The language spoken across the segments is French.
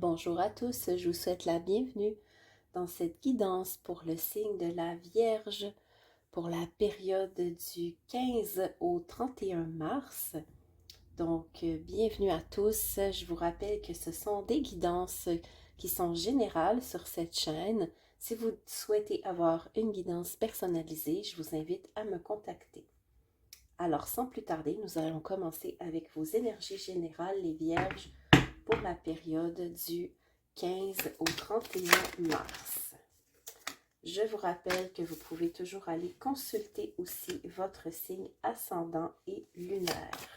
Bonjour à tous, je vous souhaite la bienvenue dans cette guidance pour le signe de la Vierge pour la période du 15 au 31 mars. Donc, bienvenue à tous. Je vous rappelle que ce sont des guidances qui sont générales sur cette chaîne. Si vous souhaitez avoir une guidance personnalisée, je vous invite à me contacter. Alors, sans plus tarder, nous allons commencer avec vos énergies générales, les Vierges, pour la période du 15 au 31 mars. Je vous rappelle que vous pouvez toujours aller consulter aussi votre signe ascendant et lunaire.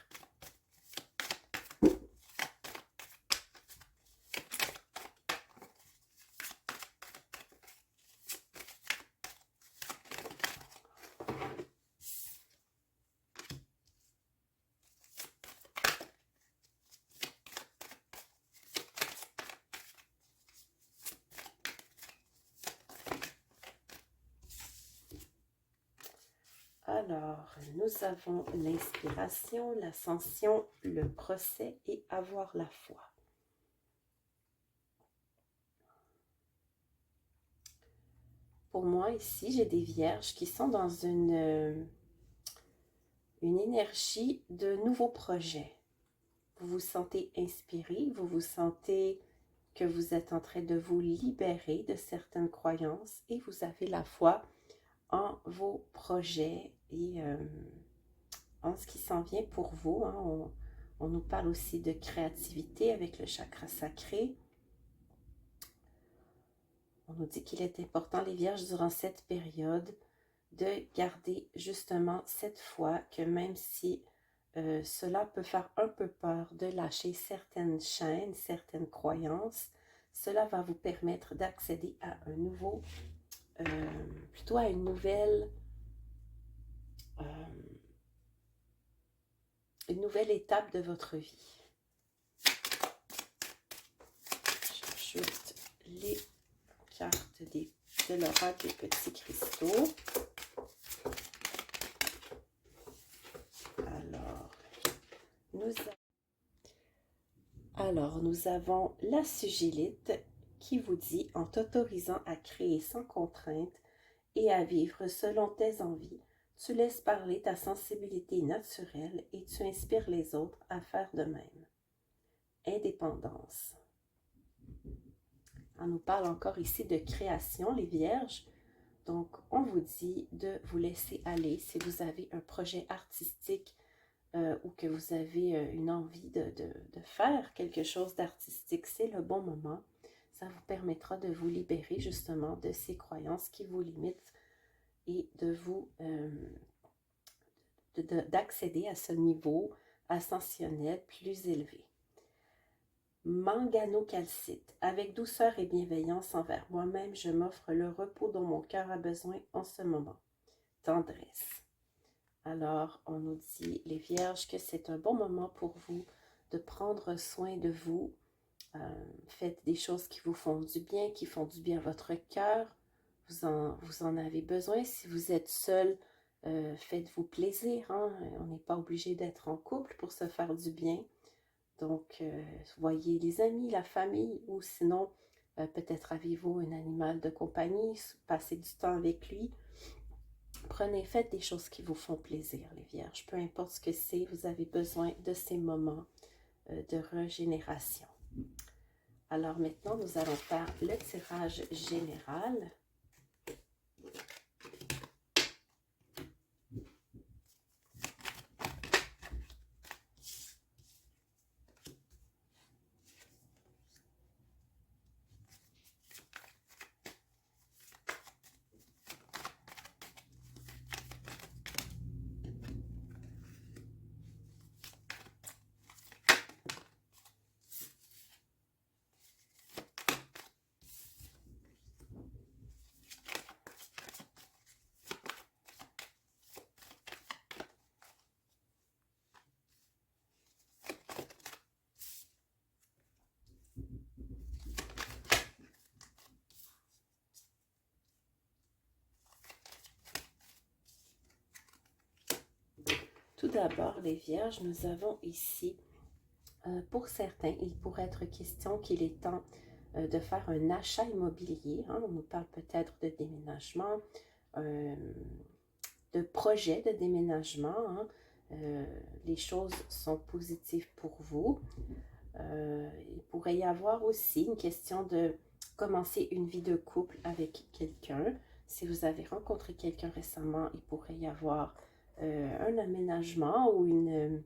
Alors, nous avons l'inspiration, l'ascension, le procès et avoir la foi. Pour moi, ici, j'ai des vierges qui sont dans une énergie de nouveaux projets. Vous vous sentez inspiré, vous vous sentez que vous êtes en train de vous libérer de certaines croyances et vous avez la foi en vos projets et en ce qui s'en vient pour vous. On nous parle aussi de créativité avec le chakra sacré. On nous dit qu'il est important, les vierges, durant cette période, de garder justement cette foi que même si cela peut faire un peu peur de lâcher certaines chaînes, certaines croyances, cela va vous permettre d'accéder à un nouveau, plutôt à une nouvelle étape de votre vie. J'ajoute les cartes de l'oracle des petits cristaux. Alors, nous avons la Sugilite qui vous dit, en t'autorisant à créer sans contrainte et à vivre selon tes envies, tu laisses parler ta sensibilité naturelle et tu inspires les autres à faire de même. Indépendance. On nous parle encore ici de création, les vierges. Donc, on vous dit de vous laisser aller si vous avez un projet artistique ou que vous avez une envie de faire quelque chose d'artistique. C'est le bon moment. Ça vous permettra de vous libérer justement de ces croyances qui vous limitent et de vous d'accéder à ce niveau ascensionnel plus élevé. Manganocalcite. Avec douceur et bienveillance envers moi-même, je m'offre le repos dont mon cœur a besoin en ce moment. Tendresse. Alors, on nous dit, les vierges, que c'est un bon moment pour vous de prendre soin de vous. Faites des choses qui vous font du bien, qui font du bien à votre cœur. Vous en avez besoin. Si vous êtes seul, faites-vous plaisir. On n'est pas obligé d'être en couple pour se faire du bien. Donc, voyez les amis, la famille, ou sinon, peut-être avez-vous un animal de compagnie, passez du temps avec lui. Faites des choses qui vous font plaisir, les vierges. Peu importe ce que c'est, vous avez besoin de ces moments de régénération. Alors maintenant, nous allons faire le tirage général. Tout d'abord, les vierges, nous avons ici Pour certains, il pourrait être question qu'il est temps de faire un achat immobilier. Hein. On nous parle peut-être de déménagement, de projet de déménagement. Hein. Les choses sont positives pour vous. Il pourrait y avoir aussi une question de commencer une vie de couple avec quelqu'un. Si vous avez rencontré quelqu'un récemment, il pourrait y avoir un aménagement ou une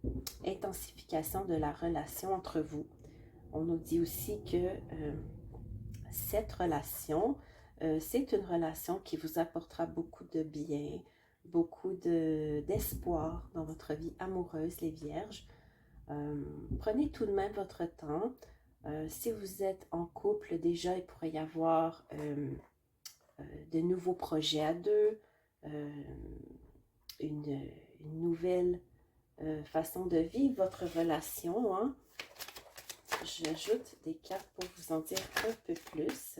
intensification de la relation entre vous. On nous dit aussi que cette relation, c'est une relation qui vous apportera beaucoup de bien, beaucoup d'espoir dans votre vie amoureuse, les vierges. Prenez tout de même votre temps. Si vous êtes en couple, déjà, il pourrait y avoir de nouveaux projets à deux, euh, une, une nouvelle façon de vivre votre relation. Hein. J'ajoute des cartes pour vous en dire un peu plus.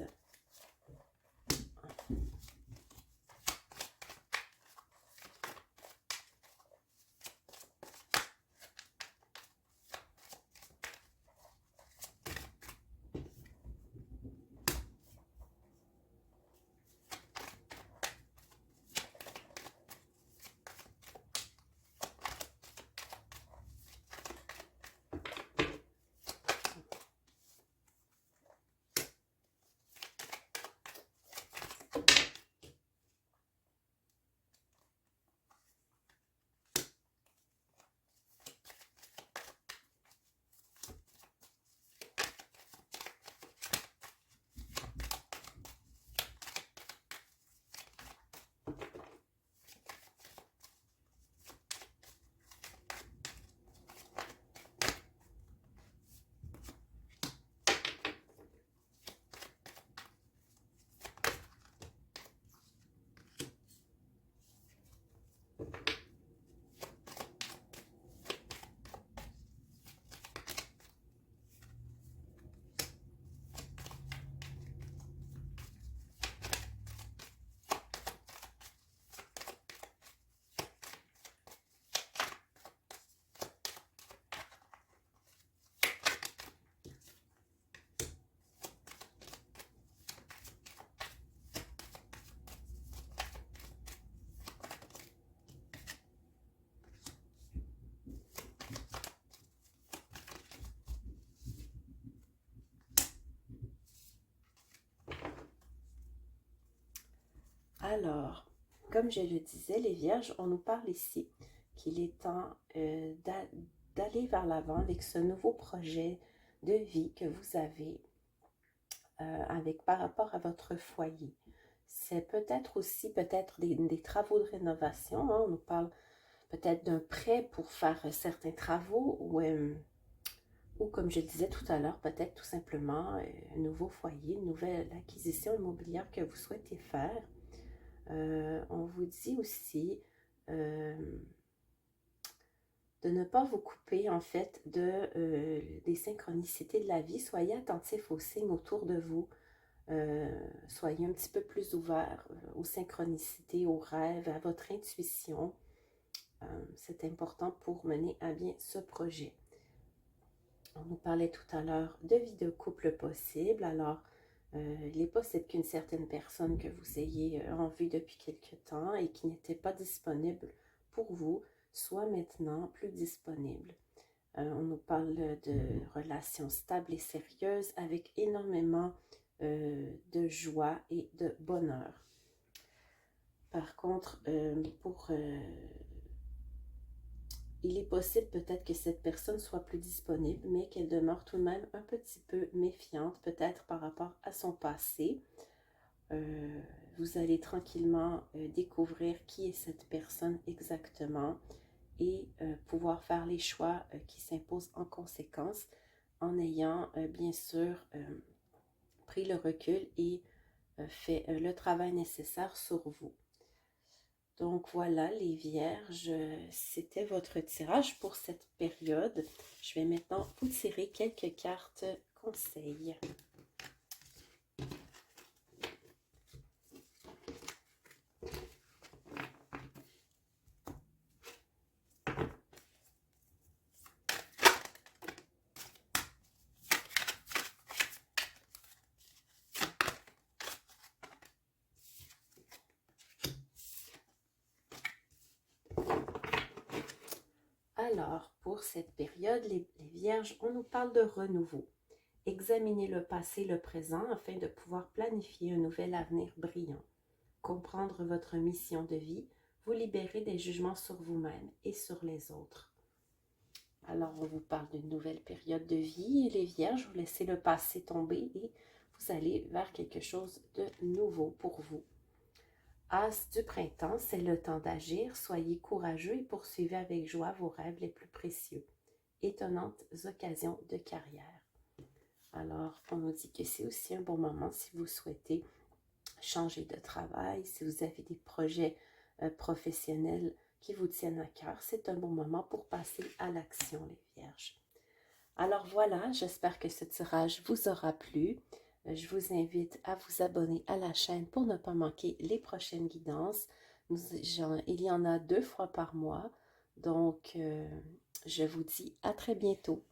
Alors, comme je le disais, les vierges, on nous parle ici qu'il est temps d'aller vers l'avant avec ce nouveau projet de vie que vous avez par rapport à votre foyer. C'est peut-être aussi des travaux de rénovation. Hein. On nous parle peut-être d'un prêt pour faire certains travaux ou comme je le disais tout à l'heure, peut-être tout simplement un nouveau foyer, une nouvelle acquisition immobilière que vous souhaitez faire. On vous dit aussi de ne pas vous couper en fait des synchronicités de la vie. Soyez attentifs aux signes autour de vous. Soyez un petit peu plus ouverts aux synchronicités, aux rêves, à votre intuition. C'est important pour mener à bien ce projet. On nous parlait tout à l'heure de vie de couple possible. Alors, il est possible qu'une certaine personne que vous ayez en vue depuis quelque temps et qui n'était pas disponible pour vous soit maintenant plus disponible. On nous parle de relations stables et sérieuses avec énormément de joie et de bonheur. Par contre, il est possible peut-être que cette personne soit plus disponible, mais qu'elle demeure tout de même un petit peu méfiante, peut-être par rapport à son passé. Vous allez tranquillement découvrir qui est cette personne exactement et pouvoir faire les choix qui s'imposent en conséquence en ayant bien sûr pris le recul et fait le travail nécessaire sur vous. Donc voilà les vierges, c'était votre tirage pour cette période. Je vais maintenant vous tirer quelques cartes conseils. Alors, pour cette période, les Vierges, on nous parle de renouveau. Examinez le passé, le présent, afin de pouvoir planifier un nouvel avenir brillant. Comprendre votre mission de vie, vous libérer des jugements sur vous-même et sur les autres. Alors, on vous parle d'une nouvelle période de vie et les Vierges, vous laissez le passé tomber et vous allez vers quelque chose de nouveau pour vous. As du printemps, c'est le temps d'agir, soyez courageux et poursuivez avec joie vos rêves les plus précieux. Étonnantes occasions de carrière. Alors, on nous dit que c'est aussi un bon moment si vous souhaitez changer de travail, si vous avez des projets professionnels qui vous tiennent à cœur, c'est un bon moment pour passer à l'action, les Vierges. Alors voilà, j'espère que ce tirage vous aura plu. Je vous invite à vous abonner à la chaîne pour ne pas manquer les prochaines guidances. Il y en a 2 fois par mois, donc je vous dis à très bientôt.